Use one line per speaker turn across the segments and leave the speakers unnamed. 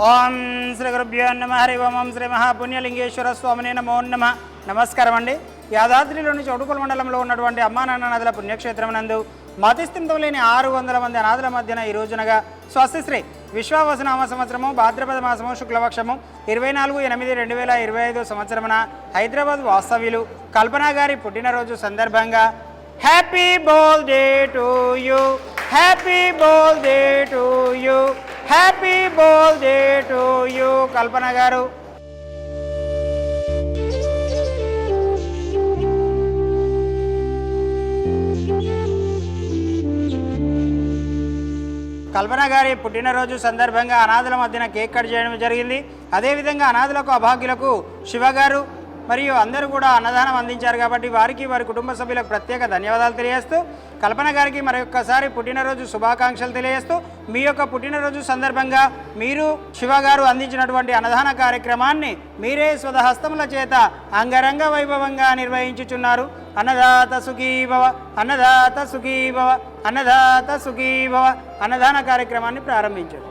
ఓం శ్రీ గురుభ్యో నమః. హరి ఓం శ్రీ మహాపుణ్యలింగేశ్వర స్వామినే నమో నమః. నమస్కారం అండి. యాదాద్రిలోని చౌటుకుల మండలంలో ఉన్నటువంటి అమ్మానాన్న నదుల పుణ్యక్షేత్రం నందు మతిస్థిమితం లేని 600 మంది అనాథుల మధ్యన ఈ రోజునగా స్వస్తిశ్రీ విశ్వావసనామ సంవత్సరము భాద్రపద మాసము శుక్లపక్షము 24/8/2025 సంవత్సరమున హైదరాబాద్ వాస్తవ్యులు కల్పన గారి పుట్టినరోజు సందర్భంగా happy birthday to you, happy birthday to you, happy birthday to you Kalpana garu. Kalpana గారి పుట్టినరోజు సందర్భంగా అనాథుల మధ్యన కేక్ కట్ చేయడం జరిగింది. అదేవిధంగా అనాథులకు అభాగ్యులకు శివగారు మరియు అందరూ కూడా అన్నదానం అందించారు కాబట్టి వారికి వారి కుటుంబ సభ్యులకు ప్రత్యేక ధన్యవాదాలు తెలియజేస్తూ కల్పన గారికి మరొకసారి పుట్టినరోజు శుభాకాంక్షలు తెలియజేస్తూ మీ యొక్క పుట్టినరోజు సందర్భంగా మీరు శివగారు అందించినటువంటి అన్నదాన కార్యక్రమాన్ని మీరే స్వహస్తముల చేత అంగరంగ వైభవంగా నిర్వహించుచున్నారు. అన్నదాత సుఖీభవ, అన్నదాత సుఖీభవ, అన్నదాత సుఖీభవ అన్నదాన కార్యక్రమాన్ని ప్రారంభించారు.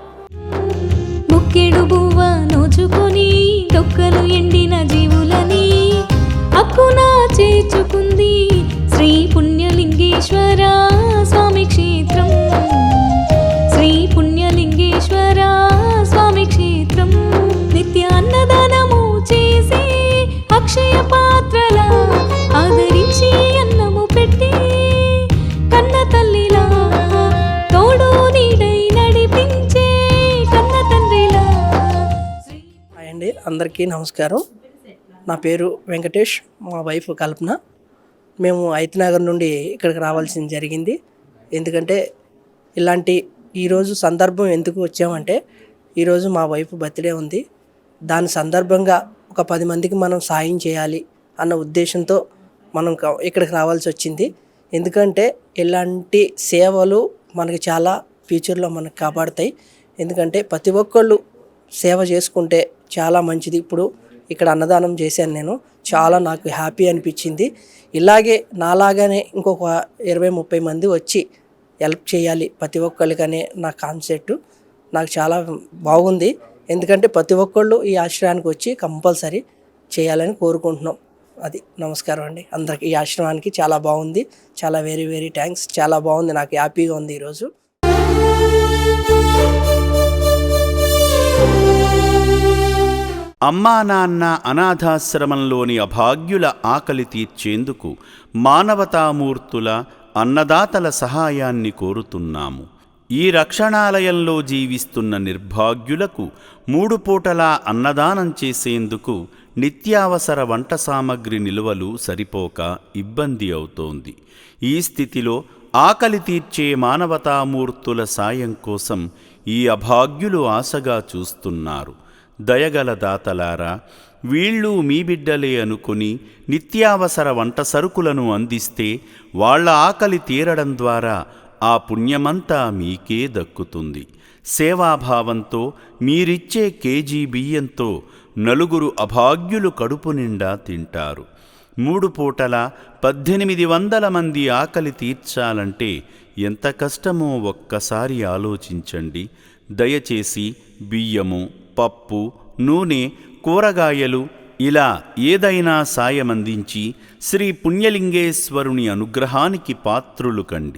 ముక్కెడు బువ్వ నోచుకొని తొక్కలు ఎండిన జీవులని అక్కున చేర్చుకుంది శ్రీ పుణ్యలింగేశ్వర స్వామి క్షేత్రం. శ్రీ పుణ్యలింగేశ్వర స్వామి క్షేత్రం నిత్య అన్నదానము చేసి అక్షయ పాత్రల ఆదరించి అన్నము పెట్టి కన్న తల్లిలా తోడు నీడై నడిపించే కన్న తండ్రిలా.
అండి అందరికీ నమస్కారం. నా పేరు వెంకటేష్, మా వైఫ్ కల్పన. మేము ఐతనగర్ నుండి ఇక్కడికి రావాల్సింది జరిగింది. ఎందుకంటే ఇలాంటి ఈరోజు సందర్భం ఎందుకు వచ్చామంటే ఈరోజు మా వైఫ్ బర్త్డే ఉంది. దాని సందర్భంగా ఒక 10 మందికి మనం సాయం చేయాలి అన్న ఉద్దేశంతో మనం ఇక్కడికి రావాల్సి వచ్చింది. ఎందుకంటే ఇలాంటి సేవలు మనకి చాలా ఫ్యూచర్లో మనకు కాపాడుతాయి. ఎందుకంటే ప్రతి ఒక్కళ్ళు సేవ చేసుకుంటే చాలా మంచిది. ఇప్పుడు ఇక్కడ అన్నదానం చేశాను నేను, చాలా నాకు హ్యాపీ అనిపించింది. ఇలాగే నాలాగానే ఇంకొక 20-30 మంది వచ్చి హెల్ప్ చేయాలి ప్రతి ఒక్కరికనే నా కాన్సెప్ట్. నాకు చాలా బాగుంది. ఎందుకంటే ప్రతి ఒక్కళ్ళు ఈ ఆశ్రయానికి వచ్చి కంపల్సరీ చేయాలని కోరుకుంటున్నాం. అది నమస్కారం అండి అందరికి. ఈ ఆశ్రమానికి చాలా బాగుంది. చాలా వెరీ వెరీ థ్యాంక్స్. చాలా బాగుంది, నాకు హ్యాపీగా ఉంది ఈరోజు.
అమ్మా నాన్న అనాథాశ్రమంలోని అభాగ్యుల ఆకలి తీర్చేందుకు మానవతామూర్తుల అన్నదాతల సహాయాన్ని కోరుతున్నాము. ఈ రక్షణాలయంలో జీవిస్తున్న నిర్భాగ్యులకు 3 పూటలా అన్నదానం చేసేందుకు నిత్యావసర వంట సామగ్రి నిల్వలు సరిపోక ఇబ్బంది అవుతోంది. ఈ స్థితిలో ఆకలి తీర్చే మానవతామూర్తుల సాయం కోసం ఈ అభాగ్యులు ఆశగా చూస్తున్నారు. దయగల దాతలారా, వీళ్ళు మీ బిడ్డలే అనుకుని నిత్యావసర వంట సరుకులను అందిస్తే వాళ్ళ ఆకలి తీరడం ద్వారా ఆ పుణ్యమంతా మీకే దక్కుతుంది. సేవాభావంతో మీరిచ్చే కేజీ బియ్యంతో 4 అభాగ్యులు కడుపు నిండా తింటారు. 3 పూటల 1800 మంది ఆకలి తీర్చాలంటే ఎంత కష్టమో ఒక్కసారి ఆలోచించండి. దయచేసి బియ్యము, పప్పు, నూనె, కూరగాయలు ఇలా ఏదైనా సాయమందించి శ్రీ పుణ్యలింగేశ్వరుని అనుగ్రహానికి పాత్రులు కండి.